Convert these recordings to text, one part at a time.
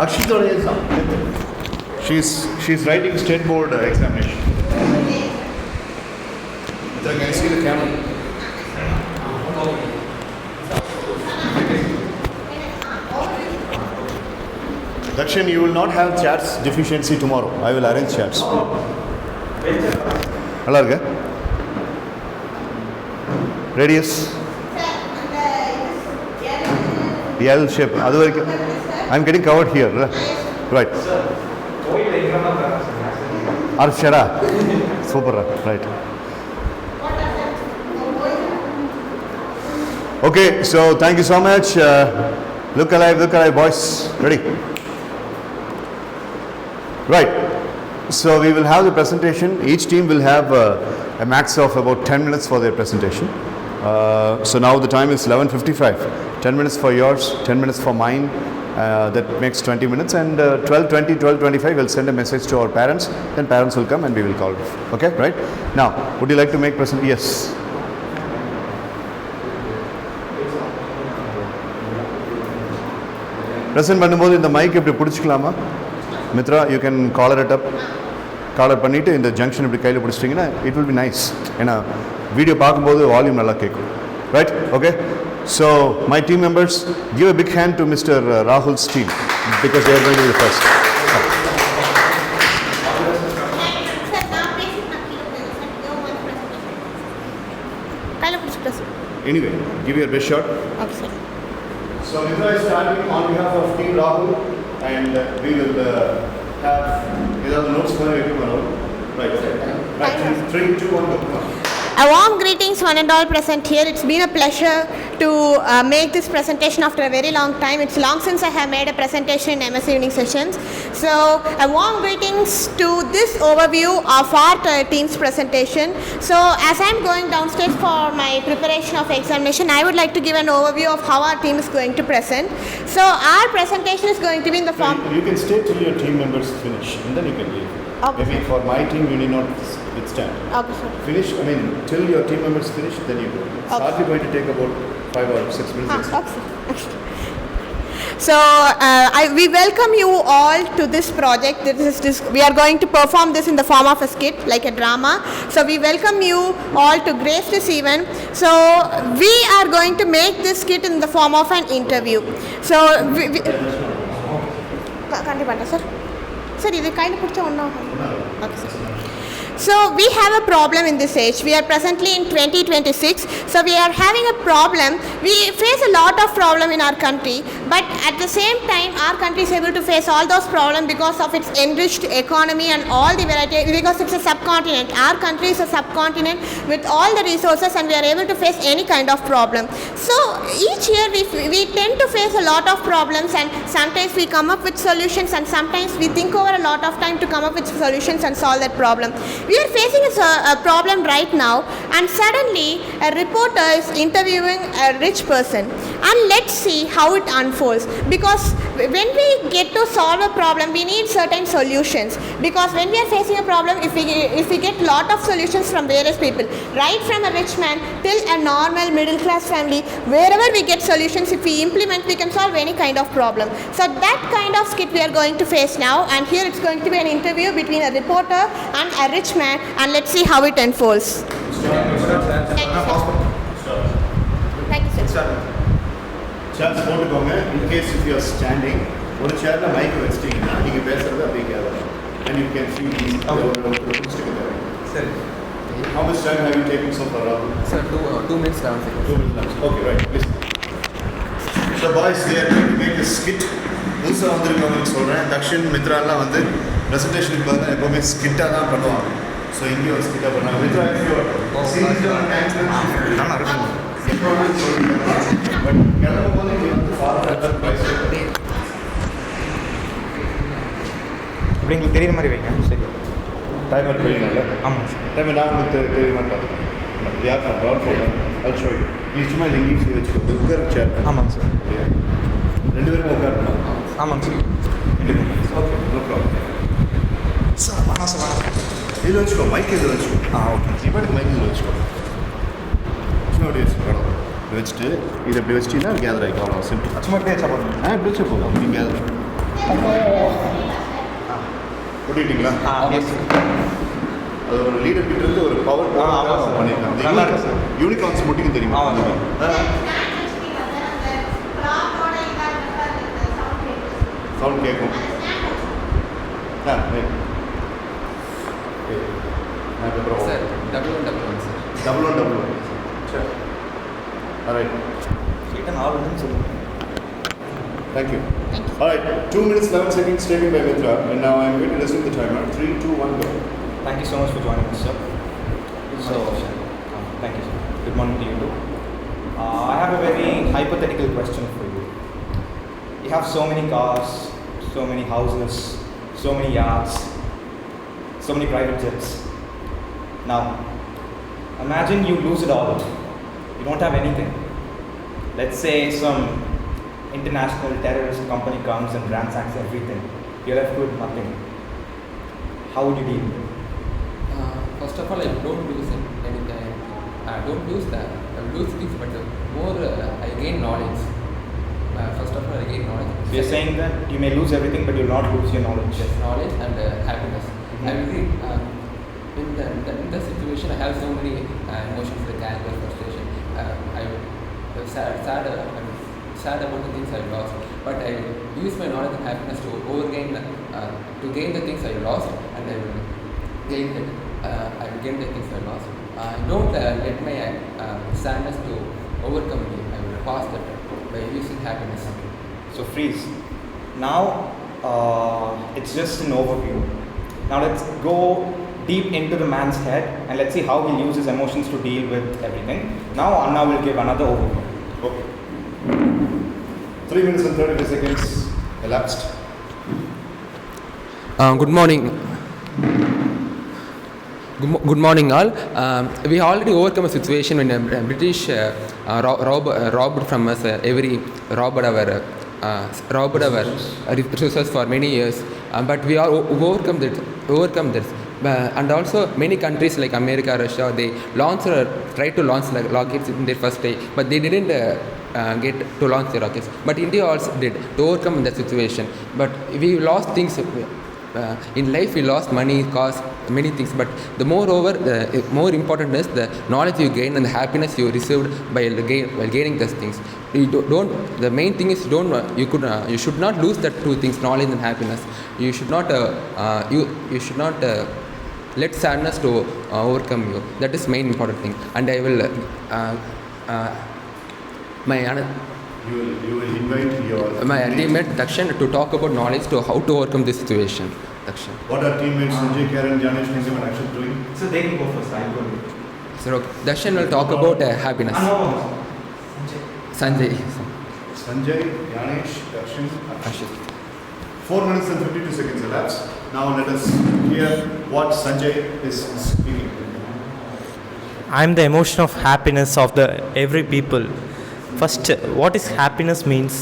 Akshito's exam. She's writing state board examination. Can I see the camera? Dakshin, you will not have chats deficiency tomorrow. I will arrange chats. Hello, okay? Radius? L shape. I'm getting covered here. Right. Arshara. Super. Right. Okay, so thank you so much. Look alive, boys. Ready? Right. So we will have the presentation. Each team will have a max of about 10 minutes for their presentation. So now the time is 11:55. 10 minutes for yours, 10 minutes for mine. That makes 20 minutes, and 12:20, 12:25 we'll send a message to our parents. Then parents will come and we will call it. Okay, right? Now, would you like to make present? Yes. Present பண்ணும்போது இந்த mic இப்படி பிடிச்சிக்கலாமா? Mithra, you can collar it up. Collar பண்ணிவிட்டு இந்த junction இப்படி கையில் பிடிச்சிட்டிங்கன்னா it will be nice. ஏன்னா வீடியோ பார்க்கும்போது வால்யூம் நல்லா கேட்கும். Right? Okay? So, my team members, give a big hand to Mr. Rahul's team because they are going to be the first. Anyway, give your best shot. Okay, sir. So, Mitra is starting on behalf of Team Rahul, and we will have the notes for everyone. Right. 3, 2, 1, go. A warm greetings one and all present here. It's been a pleasure to make this presentation after a very long time. It's long since I have made a presentation in MS evening sessions. So a warm greetings to this overview of our team's presentation. So as I'm going downstairs for my preparation of examination, I would like to give an overview of how our team is going to present. So our presentation is going to be in the form... You can stay till your team members finish and then you can leave. Okay. Maybe for my team you need not withstand. Okay, sir. Finish, till your team members finish, then you go. It's hardly going to take about 5 or 6 minutes. Okay. So we welcome you all to this project. We are going to perform this in the form of a skit, like a drama. So we welcome you all to grace this event. So we are going to make this skit in the form of an interview. So sir. Sir, this kind of picture okay, sir. So we have a problem in this age. We are presently in 2026. So we are having a problem. We face a lot of problem in our country, but at the same time our country is able to face all those problems because of its enriched economy and all the variety, because it's a subcontinent. Our country is a subcontinent with all the resources, and we are able to face any kind of problem. So each year we tend to face a lot of problems, and sometimes we come up with solutions, and sometimes we think over a lot of time to come up with solutions and solve that problem. We are facing a problem right now, and suddenly a reporter is interviewing a rich person, and let's see how it unfolds. Because when we get to solve a problem, we need certain solutions. Because when we are facing a problem, if we get lot of solutions from various people, right from a rich man till a normal middle class family, wherever we get solutions, if we implement, we can solve any kind of problem. So that kind of skit we are going to face now, and here it's going to be an interview between a reporter and a rich man, and let's see how it unfolds. Thank you, sir. Chairs போட்டுக்கோங்க. In case if you are standing, ஒரு சேர்ல mic வச்சிட்டீங்கன்னா நீங்க பேசுறது அப்படியே கேட்கலாம். And you can see these. Sir. How much time have you taken so far? Sir, 2 minutes 11 seconds. 2 minutes. Okay, right. Please. So boys, they are going to make a skit. புதுசா வந்திருக்கவங்களுக்கு சொல்றேன். தக்ஷன் மித்ராலாம் வந்து பிரசன்டேஷனுக்கு பதிலாக எப்பவுமே ஸ்கிட்டா தான் பண்ணுவாங்க. ஸோ இங்கே ஒரு ஸ்கிட்டா பண்ணாங்க. மித்ரா நல்லா இருக்கும். பட் கிளம்பும் போது இங்கே வந்து ஃபார்வர்ட் அப்படி உங்களுக்கு தெரியுற மாதிரி வைங்க. சரி, டைமர் தெரியுங்களா? ஆமாம் சார். டைமர் நான் உங்களுக்கு தெரியுமா பார்த்துக்கேன். யார் நான் ப்ரௌட் போடுறேன். அது ஷோ யூ சும்மா இங்கே ஈஸி வச்சுக்கோ. உட்கார சேர். ஆமாங்க சார். 2 பேரும் உட்காரணும். ஆமாங்க sir. Okay, no problem. Sir வேணாம் சார், வேணாம். இதில் வச்சுக்கோ, மைக் இதில் வச்சுக்கோ. ஓகே. இப்போ மைக் இதில் வச்சுக்கோ. சும்மா அப்படி வச்சுக்கோ. வச்சுட்டு இதை இப்படி வச்சிட்டிங்கன்னா கேதர் ஆகிக்கும். அவ்வளோ சிம்பிள். சும்மா இப்படியே வச்சா போதும். இப்படி வச்சு போதும். அப்படி கேதர். போட்டுக்கிட்டீங்களா? எஸ் அது ஒரு லீடர் கிட்ட இருந்து ஒரு பவர் ஆமாம் சார். நல்லா இருக்கு சார். யூனிகார்ன்ஸ் முட்டிக்கும் தெரியுமா? ஆமாம் சார். சவுண்ட் கேட்கும். Sir, double one, sir. Double one. Sure. All right. Return ஆகுதுன்னு சொல்லுங்கள். Thank you. All right. 2 minutes 11 seconds taken by Mitra, and now I'm going to resume the timer. 3, 2, 1, go. Thank you so much for joining us, sir. So, thank you, sir. Good morning to you too. I have a very hypothetical question for you. You have so many cars, so many houses, so many yachts, so many private jets. Now, imagine you lose it all. You don't have anything. Let's say some international terrorist company comes and ransacks everything. You're left with nothing. How would you deal with it? First of all, I don't lose anything. I don't lose that. I lose things, but more I gain knowledge. First of all, I gain knowledge. So you're saying that you may lose everything, but you'll not lose your knowledge. Yes, knowledge and happiness. I agree. In the situation, I have so many emotions like anger, frustration. I'm sad about the things I've lost, but I use my knowledge and happiness to gain the things I lost, and I will gain it. I will gain the things I lost. I don't let my sadness to overcome me. I will pass that by using happiness. So freeze. Now, it's just an overview. Now let's go deep into the man's head and let's see how he'll use his emotions to deal with everything. Now Anna will give another overview. Okay. 3 minutes and 30 seconds elapsed. Good morning. Good morning, all. We already overcome a situation when a British robbed from us robbed our resources for many years. But we are overcome this. And also many countries like America, Russia, they tried to launch rockets in their first day, but they didn't get to launch the rockets. But India also did to overcome that situation. But we lost things. In life we lost money, cars, many things, but the more important is the knowledge you gain and the happiness you received while gaining those things. The main thing is you should not lose that two things, knowledge and happiness. You should not let sadness to overcome you. That is main important thing. And I will You will invite your my teammate Dakshan to talk about knowledge to how to overcome this situation. Dakshan. What are teammates Sanjay, Karen, Janesh, Nizam and Akshat doing? So they can go first. I'll go with So Dakshan will talk about happiness. Sanjay. Sanjay, Janesh, Dakshan, Ashit. 4 minutes and 52 seconds elapsed. Now let us hear what Sanjay is speaking. I am the emotion of happiness of the every people. First, what is happiness means?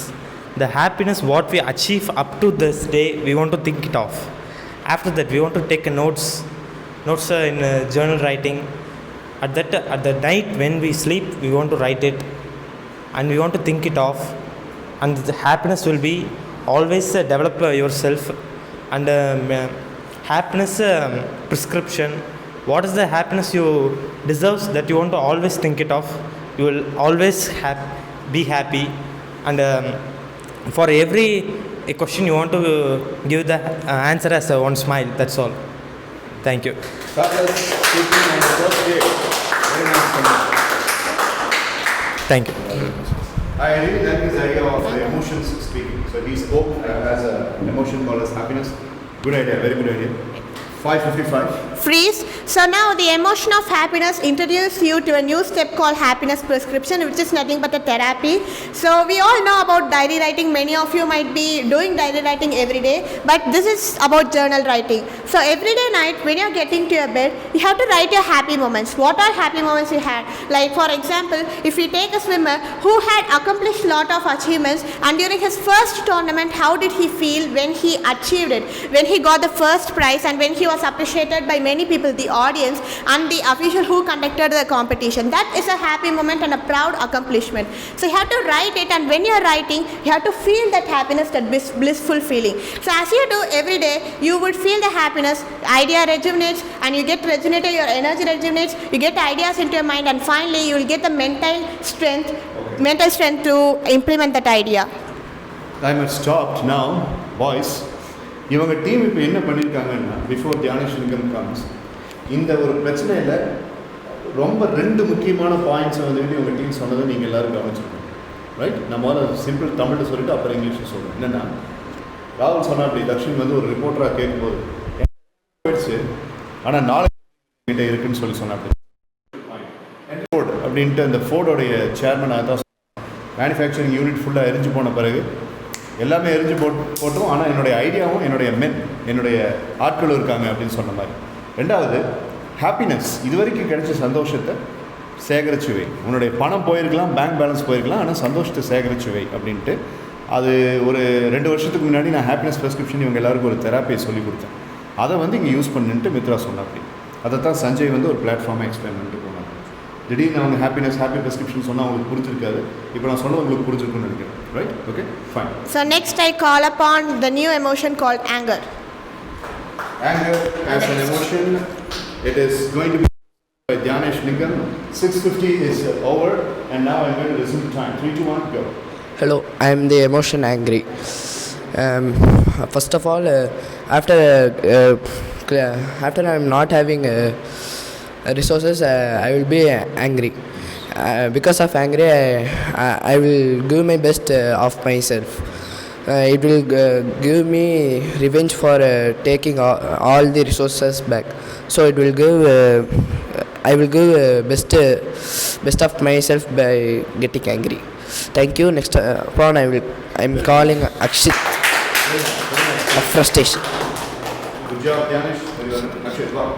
The happiness what we achieve up to this day, we want to think it of. After that, we want to take notes in journal writing. At the night when we sleep, we want to write it, and we want to think it of. And the happiness will be always develop yourself. And happiness prescription. What is the happiness you deserve that you want to always think it of? You will always be happy, and for every question you want to give the answer as one smile. That's all. Thank you. Fabulous speaking on the first day. Very nice. Thank you. I really like this idea of emotions speaking. So he spoke as an emotion called as happiness. Good idea, very good idea. 5:55. Freeze. So now the emotion of happiness introduces you to a new step called happiness prescription, which is nothing but a therapy. So we all know about diary writing. Many of you might be doing diary writing every day, but this is about journal writing. So every day night when you're getting to your bed, you have to write your happy moments. What are happy moments you had? Like for example, if we take a swimmer who had accomplished lot of achievements, and during his first tournament, how did he feel when he achieved it? When he got the first prize and when he was appreciated by many people, the audience and the official who conducted the competition. That is a happy moment and a proud accomplishment. So you have to write it, and when you are writing, you have to feel that happiness, that blissful feeling. So as you do every day, you would feel the happiness, idea rejuvenates, and you get rejuvenated, your energy rejuvenates, you get ideas into your mind, and finally you will get the mental strength to implement that idea. Time has stopped now, boys. இவங்க team இப்போ என்ன பண்ணியிருக்காங்கன்னா, before Dhyanesh லிங்கம் comes, இந்த ஒரு பிரச்சனையில் ரொம்ப 2 முக்கியமான பாயிண்ட்ஸை வந்துட்டு இவங்க டீம் சொன்னதை நீங்கள் எல்லோரும் கவனிச்சிருக்கோம், ரைட்? நம்ம முதல்ல சிம்பிள் தமிழில் சொல்லிவிட்டு அப்புறம் இங்கிலீஷில் சொல்கிறோம். என்னென்னா, ராகுல் சொன்னால் அப்படி தக்ஷின் வந்து ஒரு ரிப்போர்ட்டராக கேட்கும்போது போயிடுச்சு, ஆனால் 4 கிட்ட இருக்குன்னு சொன்னால் அப்படி ஃபோர்டு அப்படின்ட்டு அந்த ஃபோர்டோடைய சேர்மனாக தான் மேனுஃபேக்சரிங் யூனிட் ஃபுல்லாக எரிஞ்சு போன பிறகு எல்லாமே எரிஞ்சு போட்டோம், ஆனால் என்னுடைய ஐடியாவும் என்னுடைய ஆட்களும் இருக்காங்க அப்படின்னு சொன்ன மாதிரி. 2வது, ஹாப்பினஸ், இது வரைக்கும் கிடைச்ச சந்தோஷத்தை சேகரிச்சு வை. உன்னுடைய பணம் போயிருக்கலாம், பேங்க் பேலன்ஸ் போயிருக்கலாம், ஆனால் சந்தோஷத்தை சேகரிச்சு வை அப்படின்ட்டு. அது ஒரு 2 வருஷத்துக்கு முன்னாடி நான் ஹாப்பினஸ் ப்ரெஸ்கிரிப்ஷன் இவங்க எல்லாருக்கும் ஒரு தெராப்பியை சொல்லி கொடுத்தேன். அதை வந்து இங்கே யூஸ் பண்ணிட்டு மித்ரா சொன்னா அப்படி. அதை தான் சஞ்சய் வந்து ஒரு பிளாட்ஃபார்மாக எக்ஸ்பிளைன் பண்ணிட்டு போனாங்க. திடீர்னு அவங்க ஹாப்பி ப்ரெஸ்கிரிப்ஷன் சொன்னால் அவங்களுக்கு புரிஞ்சிருக்காது. இப்போ நான் சொன்னது உங்களுக்கு புரிஞ்சிருக்குன்னு நினைக்கிறேன், right? Okay, fine. So next I call upon the new emotion called anger. Anger as an emotion, it is going to be by Dhyanesh Lingam. 6:50 is over, and now I'm going to resume the time. 3, 2, 1, go. Hello, I am the emotion angry. First of all, after I am not having resources, I will be angry. Because of angry, I will give my best of myself. It will give me revenge for taking all the resources back. So it will give. I will give best of myself by getting angry. Thank you. Next upon I'm calling Akshit of frustration. Good job, Dhyanesh. Akshit, wow.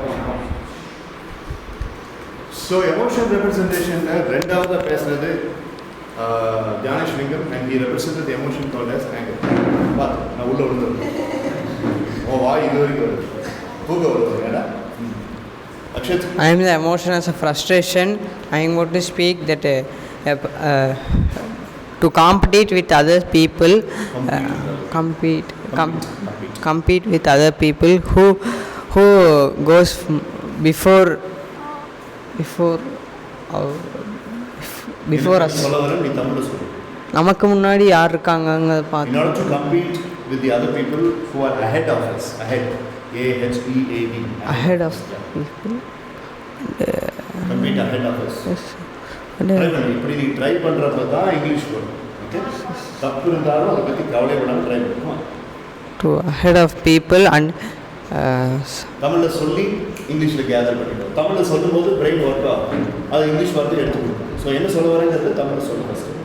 So emotion representation, ரெண்டாவது பேசுறது தியானேஷ் லிங்கம், and he represented the emotion called as anger. பார்த்து நான் உள்ள விழுந்துருக்கேன். வாய் இது வரைக்கும் வருது, தூக்க வருது. ஏடா Akshat? I am the emotion as a frustration. I am going to speak that to compete with other people, compete with other people who goes before us. நமக்கு முன்னாடி யார் இருக்காங்கங்க பார்த்து. In order to compete with the other people who are ahead of us, ahead, A-H-E-A-D, ahead of people, compete ahead of us. yes. இப்படி நீ try பண்ணுறப்ப தான் English வரும். ஓகே, தப்பு இருந்தாலும் அதை பற்றி கவலைப்படாமல் ட்ரை பண்ணுவோம். To ahead of people and தமிழில் சொல்லி இங்கிலீஷில் கேதர் பண்ணிடுவோம். தமிழில் சொல்லும்போது பிரெயின் ஒர்க் ஆகும், அது இங்கிலீஷ் வார்த்தை எடுத்து கொடுக்கும். ஸோ என்ன சொல்ல வரேங்கிறது தமிழில் சொல்ல ஃபஸ்ட்டு.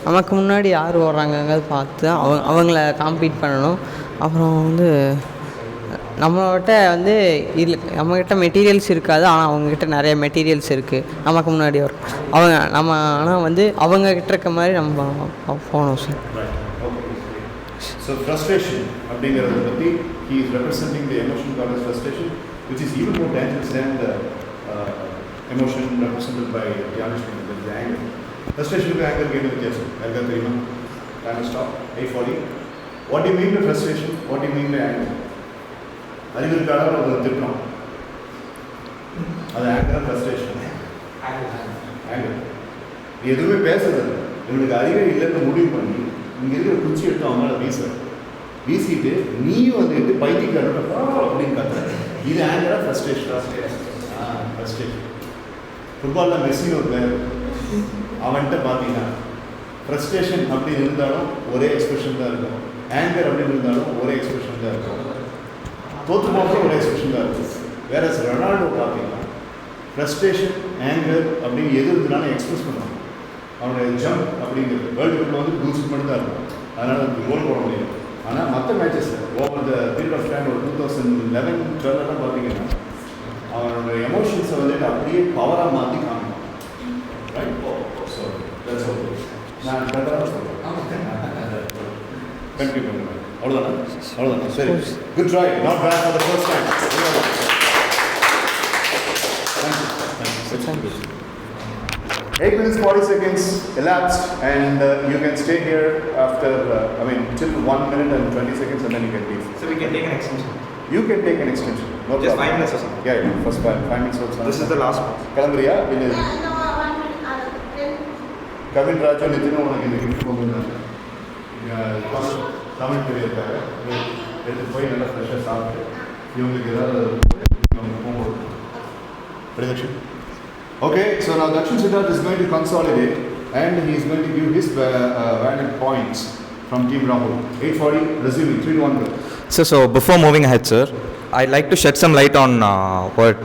நமக்கு முன்னாடி யார் வர்றாங்கங்கிறது பார்த்து அவங்கள காம்பீட் பண்ணணும். அப்புறம் வந்து நம்மகிட்ட வந்து இல்லை, நம்மக்கிட்ட மெட்டீரியல்ஸ் இருக்காது, ஆனால் அவங்கக்கிட்ட நிறைய மெட்டீரியல்ஸ் இருக்குது. நமக்கு முன்னாடி வரும் அவங்க நம்ம, ஆனால் வந்து அவங்கக்கிட்ட இருக்க மாதிரி நம்ம போகணும் சார். ஸோ ஃப்ரஸ்ட்ரேஷன் அப்படிங்கிறத பற்றி he is representing the emotion called as frustration, which is even more dangerous than the emotion represented by Dhyanesh Lingam, that is anger. Frustration and anger என்ன வித்தியாசம் யாருக்கா தெரியுமா? Time stop. 8:40. What do you mean by frustration? What do you mean by anger? அறிவிற்காக ஒரு திட்டம், அது anchor frustration. Anchor நீ எதுவுமே பேசுறது, இவனுக்கு அறிவே இல்லைன்னு முடிவு பண்ணி இங்கே இருக்கிற குச்சி எடுத்து அவங்க மேலே வீசிட்டு நீயும் வந்துட்டு பைத்தியக்காரன் அப்படின்னு கத்துற, இது ஆங்கரா ஃப்ரஸ்ட்ரேஷன்? ஃப்ரஸ்ட்ரேஷன். ஃபுட்பாலில் மெஸ்ஸின்னு ஒரு பேர், அவன்கிட்ட பார்த்தீங்கன்னா ஃப்ரஸ்ட்ரேஷன் அப்படின்னு இருந்தாலும் ஒரே எக்ஸ்பிரஷன் தான் இருக்கும், ஆங்கர் அப்படின்னு இருந்தாலும் ஒரே எக்ஸ்பிரஷன் தான் இருக்கும், தோற்று போகிறது ஒரே எக்ஸ்பிரஷன் தான் இருக்கும். வேற ரொனால்டோ பார்த்தீங்கன்னா ஃப்ரஸ்ட்ரேஷன், ஆங்கர் அப்படின்னு எது இருந்தாலும் எக்ஸ்பிரஸ் பண்ணுவாங்க. அவனுடைய ஜம்ப் அப்படிங்கிறது வேர்ல்டு கப்பில் வந்து பூஸ்ட் மட்டும் தான் இருக்கும், அதனால் அது கோல் போட முடியும். ஆனால் மற்ற மேட்சஸில் over the period of time ஒரு 2011-12 பார்த்தீங்கன்னா அவனோட எமோஷன்ஸை வந்துட்டு அப்படியே பவராக மாற்றி காமிப்பான். ரைட்? So that's all. நான் பெட்டராக சொல்கிறேன், கண்டினியூ பண்ணுவேன். அவ்வளோதானே? சரி, good try, not bad for the first time. Let's finish. 8 minutes 40 seconds elapsed, and you can stay here after, till 1 minute and 20 seconds, and then you can leave. So we can take an extension. You can take an extension. No Just problem. 5 minutes or something. Yeah, first 5 minutes also. This is the last one. Kalambariya, will you? No, 1 minute. Kavin Raju Nitinu உனக்கு இந்த gift கொண்டு வந்தாங்க. தமிழ் தெரியாதாங்க. எடுத்து போய் நல்லா ஃப்ரெஷ்ஷாக சாப்பிட்டு இவங்களுக்கு ஏதாவது போகும்போது. Ready, Dakshin? Okay, so now Dakshin Siddharth is going to consolidate and he is going to give his valid points from Team Rahul. 8:40, resuming, 3 to 1 go. So before moving ahead, sir, I'd like to shed some light on what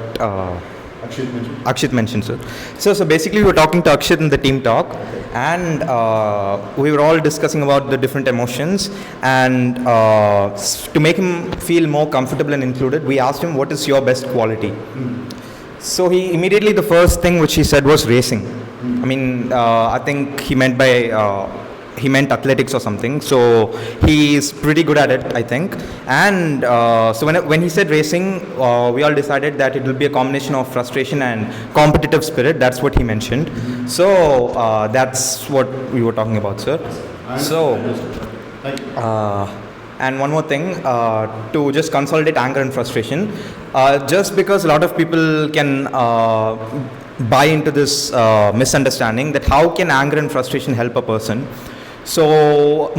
Akshit mentioned, sir. So basically we were talking to Akshit in the team talk, and we were all discussing about the different emotions, and to make him feel more comfortable and included, we asked him, what is your best quality? So he immediately, the first thing which he said was racing. I mean, I think he meant athletics or something. So he is pretty good at it, I think. And so when he said racing, we all decided that it will be a combination of frustration and competitive spirit. That's what he mentioned. So that's what we were talking about, sir. So and one more thing, to just consolidate anger and frustration, just because a lot of people can buy into this misunderstanding that how can anger and frustration help a person. So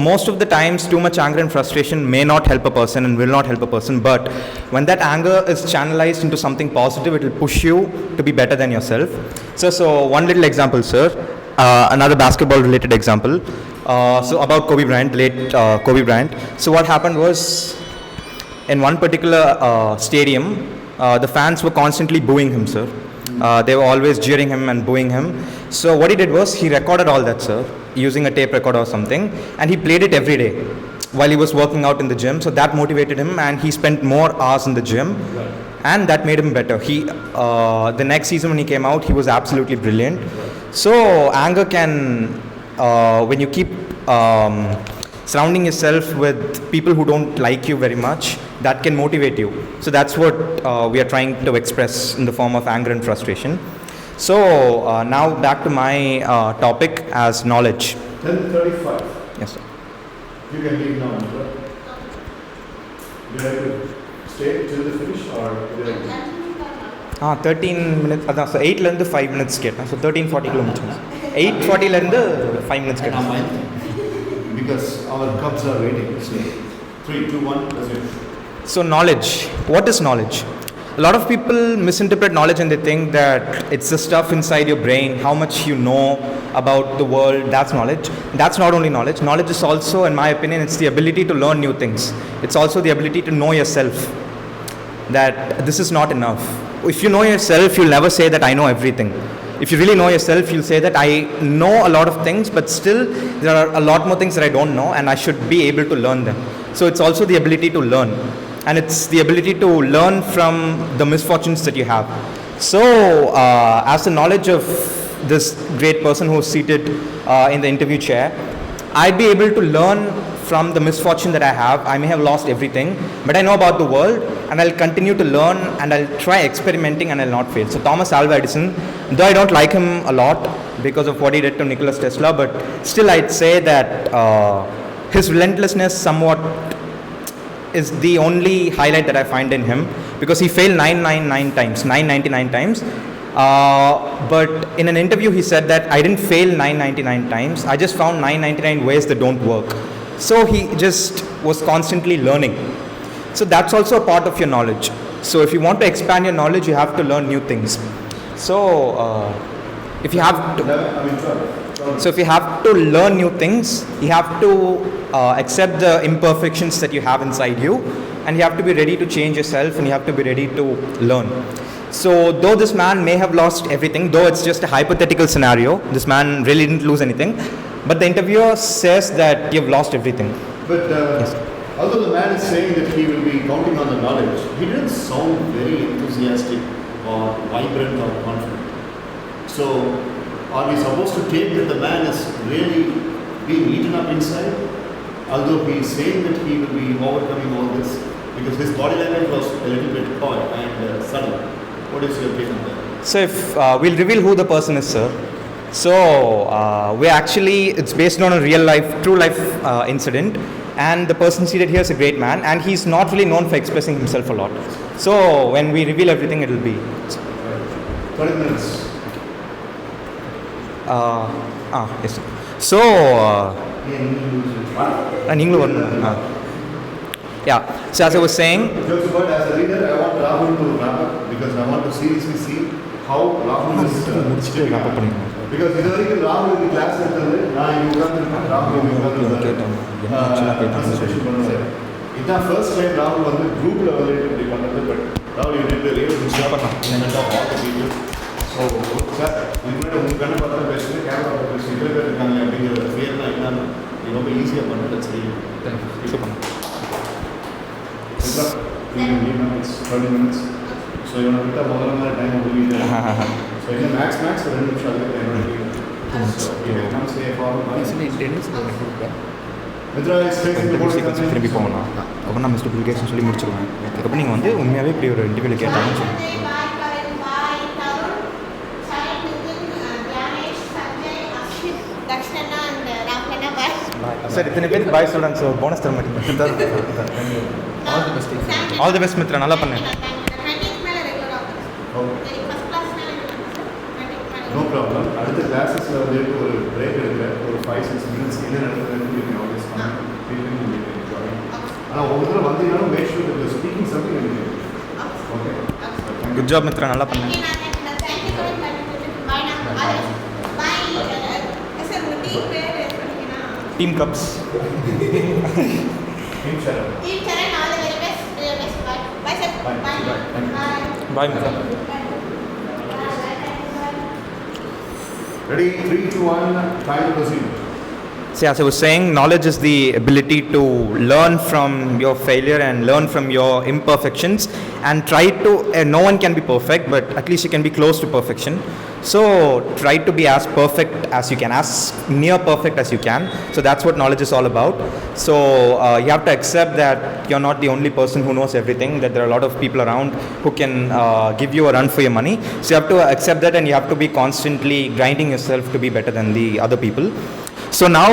most of the times too much anger and frustration may not help a person and will not help a person, but when that anger is channelized into something positive, it will push you to be better than yourself. So one little example, sir, another basketball related example. So about Kobe Bryant, late Kobe Bryant. So what happened was, in one particular stadium, the fans were constantly booing him, sir. They were always jeering him and booing him. So what he did was, he recorded all that, sir, using a tape recorder or something, and he played it every day while he was working out in the gym. So that motivated him, and he spent more hours in the gym, and that made him better. The next season when he came out, he was absolutely brilliant. So anger can, when you keep surrounding yourself with people who don't like you very much, that can motivate you. So that's what we are trying to express in the form of anger and frustration. So now back to my topic as knowledge. 10:35. Yes, sir. You can leave now, sir. Would you like to stay till the finish, or would you like to? 13 minutes, so 8 5 minutes கேட்டேன். So 13:40 kilometers. 8:40 5 minutes கேட்டேன். Because our cubs are waiting. So 3, 2, 1, let's go. So knowledge. What is knowledge? A lot of people misinterpret knowledge and they think that it's the stuff inside your brain, how much you know about the world, that's knowledge. That's not only knowledge. Knowledge is also, in my opinion, it's the ability to learn new things. It's also the ability to know yourself, that this is not enough. If you know yourself, you'll never say that I know everything. If you really know yourself, you'll say that I know a lot of things, but still there are a lot more things that I don't know, and I should be able to learn them. So it's also the ability to learn, and it's the ability to learn from the misfortunes that you have. So as the knowledge of this great person who is seated in the interview chair, I'd be able to learn from the misfortune that I have. I may have lost everything, but I know about the world, and I'll continue to learn, and I'll try experimenting, and I'll not fail. So Thomas Alva Edison, though I don't like him a lot because of what he did to Nikola Tesla, but still I'd say that his relentlessness somewhat is the only highlight that I find in him, because he failed 999 times. But in an interview he said that I didn't fail 999 times, I just found 999 ways that don't work. So he just was constantly learning. So that's also a part of your knowledge. So if you want to expand your knowledge, you have to learn new things. So if you have to learn new things, you have to accept the imperfections that you have inside you, and you have to be ready to change yourself, and you have to be ready to learn. So though this man may have lost everything, though it's just a hypothetical scenario, this man really didn't lose anything, but the interviewer says that you've lost everything. But Yes. although the man is saying that he will be counting on the knowledge, he didn't sound very enthusiastic or vibrant or confident. So are we supposed to take that the man is really being eaten up inside? Although he is saying that he will be overcoming all this, because his body language was a little bit odd and sudden. What is your take on that? So if we'll reveal who the person is, sir. So it's based on a real life, true life incident, and the person seated here is a great man, and he's not really known for expressing himself a lot. So when we reveal everything, it will be 20 minutes. Yes, sir. So நீங்களும் வரணும். Yeah. So as I was saying, Jokes apart, as a leader, I want Rahul to wrap up because I want to seriously see how Rahul is stepping up. Because இது வரைக்கும் ராகுல் இந்த class எடுத்தது நான் இங்க உட்கார்ந்திருக்கேன், ராகுல் இங்க உட்கார்ந்திருக்காரு. இதுதான் ஃபர்ஸ்ட் டைம் ராகுல் வந்து குரூப்ல வந்து இப்படி பண்ணது. பட் ராகுல் you did real good job so sir இதுக்கு உங்க கண்ணை பார்த்தா பேசுறது, கேமரா பார்த்து பேசுறது, இவ்வளோ பேர் இருக்காங்க அப்படிங்கிற ஃபியர்லாம் என்னன்னு ரொம்ப ஈஸியாக பண்ணுறது செய்யும். இது பண்ணு. 30 minutes. So you want to put up all of that time over here. So in the max 2 நிமிஷம் அதுக்கு time. So you can come stay for Mitra is facing the board சீக்கிரம் திரும்பி போகணும். அப்போ நான் மிஸ்டர் பில்கேட்ஸ்னு சொல்லி முடிச்சிருவேன். அதுக்கப்புறம் நீங்கள் வந்து உண்மையாகவே இப்படி ஒரு இன்டர்வியூவில் கேட்டாங்கன்னு சொல்லுங்கள். சார் இத்தனை பேருக்கு பாய் சொல்கிறாங்க சார், போனஸ் தர மாட்டேங்க. ஆல் தி பெஸ்ட் மித்ரா, நல்லா பண்ணேன். No problem. அடுத்த கிளாஸஸில் வந்து ஒரு பிரேக் எடுக்கிற ஒரு 5-6 minutes என்ன நடக்குதுன்னு you can always come. ஆனால் ஒவ்வொரு தடவை வந்தீங்கன்னா make sure that you're speaking something in English. Okay. Good job Mitra, நல்லா பண்ணேன். Team cups. Team Sharon. Bye Mitra. Ready? 3, 2, 1. Time to proceed. See, as I was saying, knowledge is the ability to learn from your failure and learn from your imperfections and try to, no one can be perfect, but at least you can be close to perfection. So try to be as perfect as you can, as near perfect as you can. So that's what knowledge is all about. So you have to accept that you're not the only person who knows everything, that there are a lot of people around who can give you a run for your money. So you have to accept that, and you have to be constantly grinding yourself to be better than the other people. So now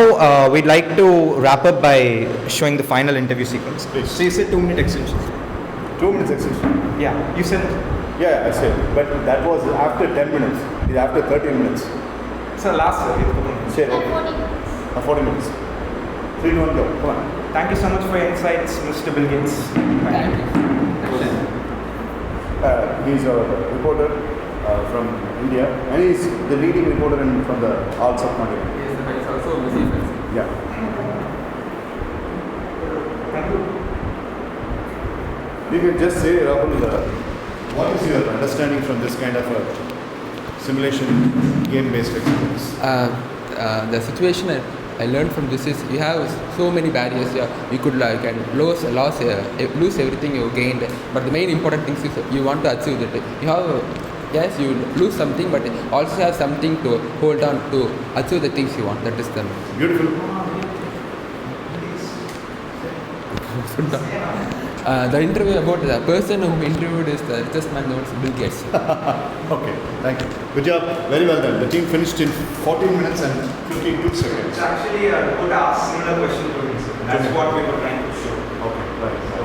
we'd like to wrap up by showing the final interview sequence. Please. So you said 2-minute extension. 2 minutes extension. Yeah, you said. Yeah, I said. But that was after 10 minutes. It's after 30 minutes. So last. Share. 40 minutes. 3, 2, 1, go. Come on. Thank you so much for your insights, Mr. Bill Gates. Thank you. He's a reporter from India, and he's the leading reporter from the all subcontinent. Yes, but it's also busy. Yeah. Thank you. You can just say, Rahul, what is your understanding from this kind of a simulation game-based experience? The situation I learned from this is you have so many barriers. You could can lose everything you gained, but the main important thing is you want to achieve that. You have you lose something, but also have something to hold on to achieve the things you want. That is the Beautiful. the interview about the person who interviewed is the richest man known as Bill Gates. Okay, thank you. Good job. Very well done. The team finished in 14 minutes and 52 seconds. Actually, could ask similar question to him. That's what we were trying to show. Okay, right. So,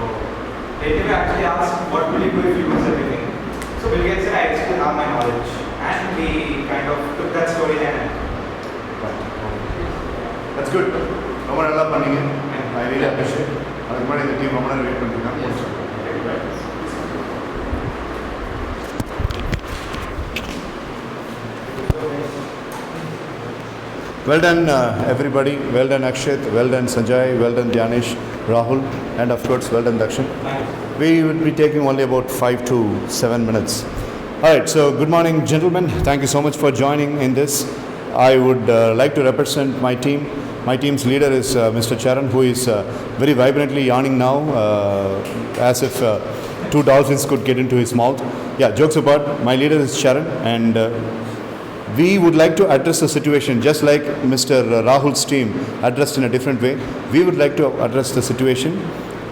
the interview actually asked, what will you do if you lose everything? So Bill Gates said, I still have my knowledge. And we kind of took that storyline and That's good. ரொம்ப நல்லா பண்ணீங்க. I really appreciate. அதுக்கு முன்னாடி இந்த team ரொம்ப நேரம் wait பண்ணிருக்காங்க. Well done, everybody. Well done, Akshat. Well done, Sanjay. Well done, Dhyanesh, Rahul, and of course, well done, Dakshin. We will be taking only about 5 to 7 minutes. All right. So, good morning, gentlemen. Thank you so much for joining in this. I would like to represent my team. My team's leader is Mr. Charan, who is very vibrantly yawning now, as if 2 dolphins could get into his mouth. Yeah, jokes apart. My leader is Charan, and we would like to address the situation just like Mr. Rahul's team addressed in a different way. We would like to address the situation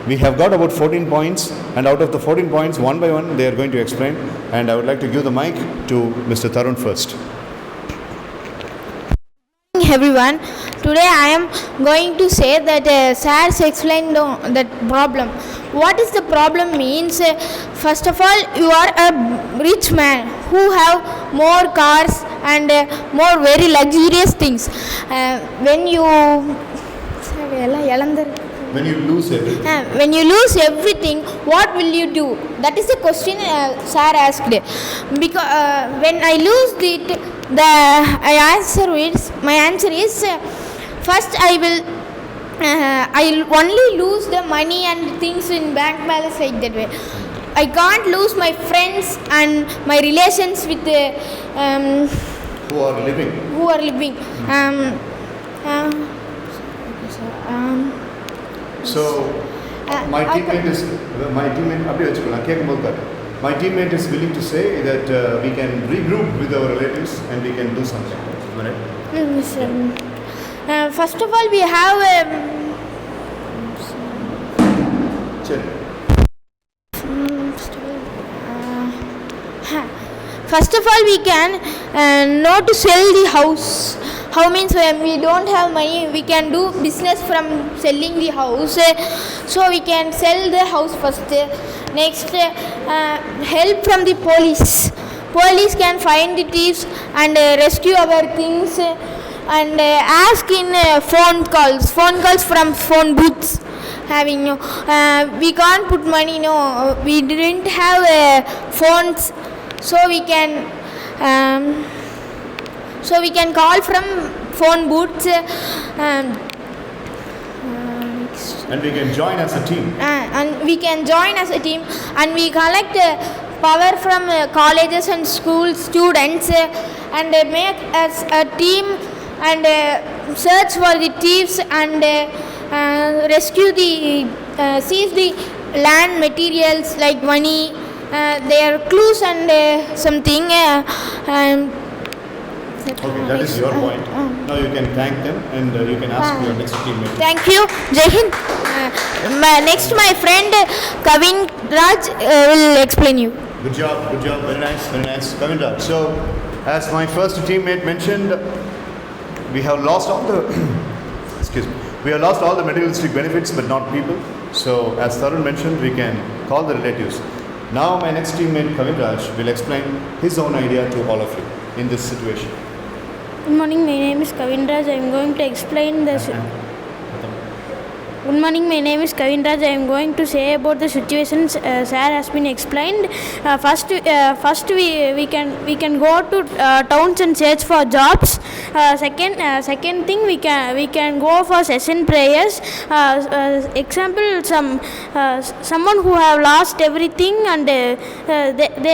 We have got about 14 points, and out of the 14 points, one by one, they are going to explain. And I would like to give the mic to Mr. Tarun first. Everyone, today I am going to say that SARS explained that problem. What is the problem means? First of all, you are a rich man who have more cars and more very luxurious things. When you lose everything, what will you do? That is the question sir asked. Because when I lose it, my answer is first I'll only lose the money and things in bank balance like that way. I can't lose my friends and my relations with Who are living? So, my teammate is willing to say that we can regroup with our relatives and we can do something. Right? First of all, we have First of all, we can not to sell the house. How means when we don't have money, we can do business from selling the house. So we can sell the house first. Next, help from the police. Police can find the thieves and rescue our things and ask in phone calls from phone booths. We can't put money. No, we didn't have phones, so we can call from phone booths. And we can join as a team. And we collect power from colleges and school students and make as a team and search for the thieves and rescue seize the land materials like money, their clues and something. Okay, that is your point. Now you can thank them and you can ask your next teammate. Thank you. Jai Hind. Next, my friend Kavin Raj will explain you. Good job, very nice, Kavin Raj. So, as my first teammate mentioned, we have lost all the materialistic benefits, but not people. So, as Tarun mentioned, we can call the relatives. Now, my next teammate Kavin Raj will explain his own idea to all of you in this situation. Good morning, my name is Kavin Raj. I am going to explain this. Good morning, my name is Kavin Raj. I am going to say about the situations sir has been explained. First we can go to towns and search for jobs. Second thing we can go for session prayers. Example, someone who have lost everything and they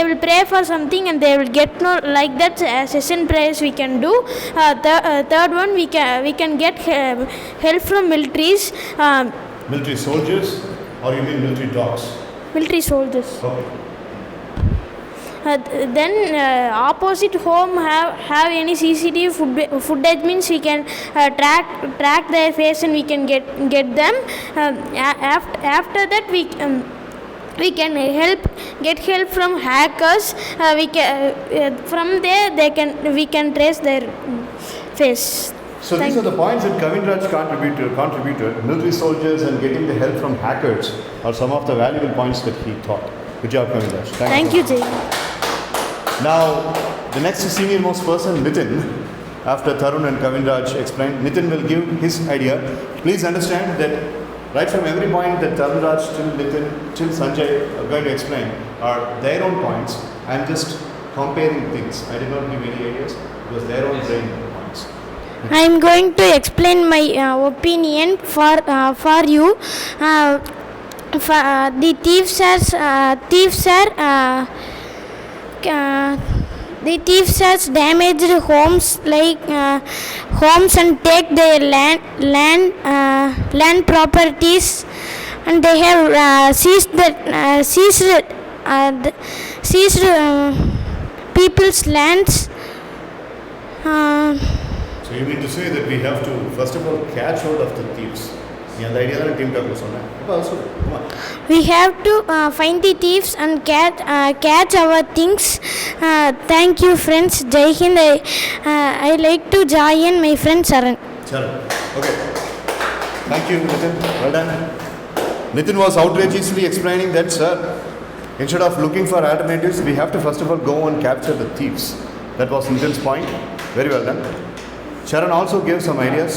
will pray for something and they will get like that. Session prayers we can do. Third one, we can get help from militaries. Military soldiers, or you mean military dogs? Military soldiers. Okay. Then opposite home have any CCTV footage means we can track their face and we can get them. After that we can get help from hackers. From there we can trace their face. So these are the points that Kavin Raj contributed. Military soldiers and getting the help from hackers are some of the valuable points that he taught. Good job, Kavin Raj. Thank you, Jay. Now, the next senior most person, Nitin, after Tarun and Kavin Raj explained, Nitin will give his idea. Please understand that right from every point that Tarun Raj till Nitin till Sanjay are going to explain are their own points. I am just comparing things. I did not give any ideas. It was their own brain points. I am going to explain my opinion for you. The thieves has damaged homes homes and take their land properties, and they have seized people's lands. So you mean to say that we have to first of all catch hold of the thieves. நீ அந்த idea தான் team டாக்ல சொன்னேன். அப்போ அது சொல்லு. Come on. We have to find the thieves and catch our things. Thank you, friends. Jai Hind. I like to join my friend Saran. Charan. Okay. Thank you, Nitin. Well done. Nitin was outrageously explaining that, sir, instead of looking for alternatives, we have to first of all go and capture the thieves. That was Nitin's point. Very well done. Charan also gave some ideas.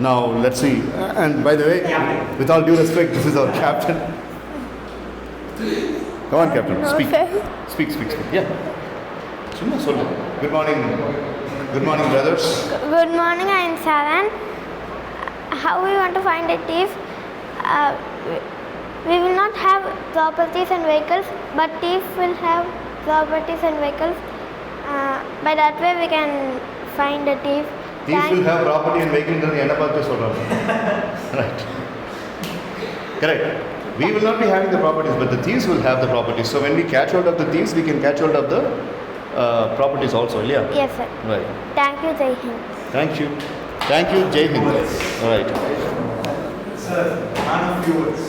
Now, let's see. And by the way, with all due respect, this is our captain. Come on, Captain. Speak. Speak. Yeah. Summa sollu. Good morning. Good morning, brothers. Good morning, I am Saran. How we want to find a thief? We will not have properties and vehicles, but thief will have properties and vehicles. By that way, we can find a thief. Thieves will have property and vehicle in the end of the Right. Correct. We will not be having the properties, but the thieves will have the properties. So when we catch hold of the thieves, we can catch hold of the properties also. Yeah. Yes, sir. Right. Thank you, Jai Hind. Thank you. Thank you, Jai Hind. All right. Sir, man of few words.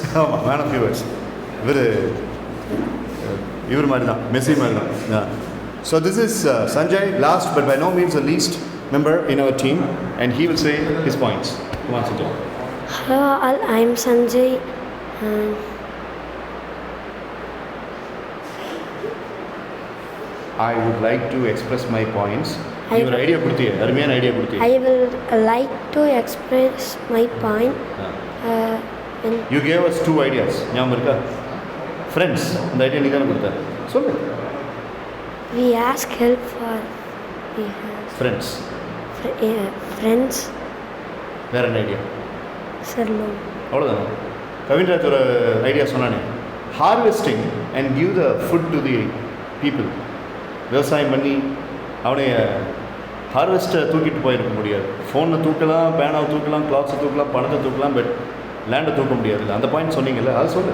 Man of few words. இவர் மாதிரி தான் Messi மாதிரி தான். So this is Sanjay, last but by no means the least member in our team, and he will say his points. Come on, Sanjay. Hello all, I am Sanjay. I would like to express my points. You ஒரு idea கொடுத்தீங்க, அருமையான idea கொடுத்தீங்க. I will like to express my point. You gave us two ideas. ஞாபகம் இருக்கா? Friends, அந்த idea நீ தானே கொடுத்த. சொல்லு. We ask help for Friends. Friends. வேற என்ன ஐடியா? Sir, no. அவ்வளோதான். கவின்ராஜ் ஒரு ஐடியா சொன்னானே, harvesting and give the food to the people. விவசாயம் பண்ணி அவனைய ஹார்வெஸ்ட்டை தூக்கிட்டு போயிருக்க முடியாது. ஃபோனை தூக்கலாம், பேனாவை தூக்கலாம், கிளாத்ஸை தூக்கலாம், பணத்தை தூக்கலாம், பட் லேண்டை தூக்க முடியாது. அந்த பாயிண்ட் சொன்னீங்கல்ல, அது சொல்லு.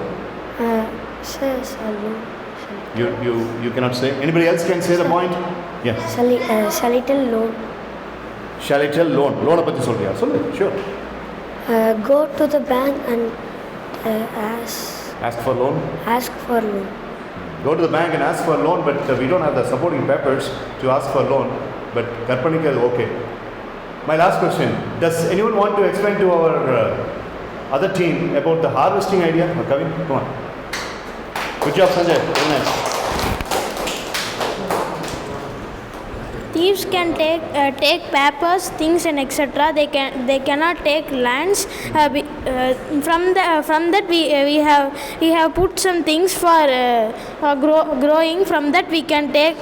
Sir, no. You cannot say. Anybody else can say the point? Yeah. Shall I tell loan? Shall I tell loan? Loan பற்றி சொல்றியா? சொல்லு. Sure. Go to the bank and Ask for loan? Ask for loan. Go to the bank and ask for loan, but we don't have the supporting papers to ask for loan. But Karpanika is okay. My last question: does anyone want to explain to our other team about the harvesting idea? Kavin, come on. Good job, Sanjay. Very nice. Thieves can take papers, things, and etc. They cannot take lands. From that we have put some things for growing. From that we can take.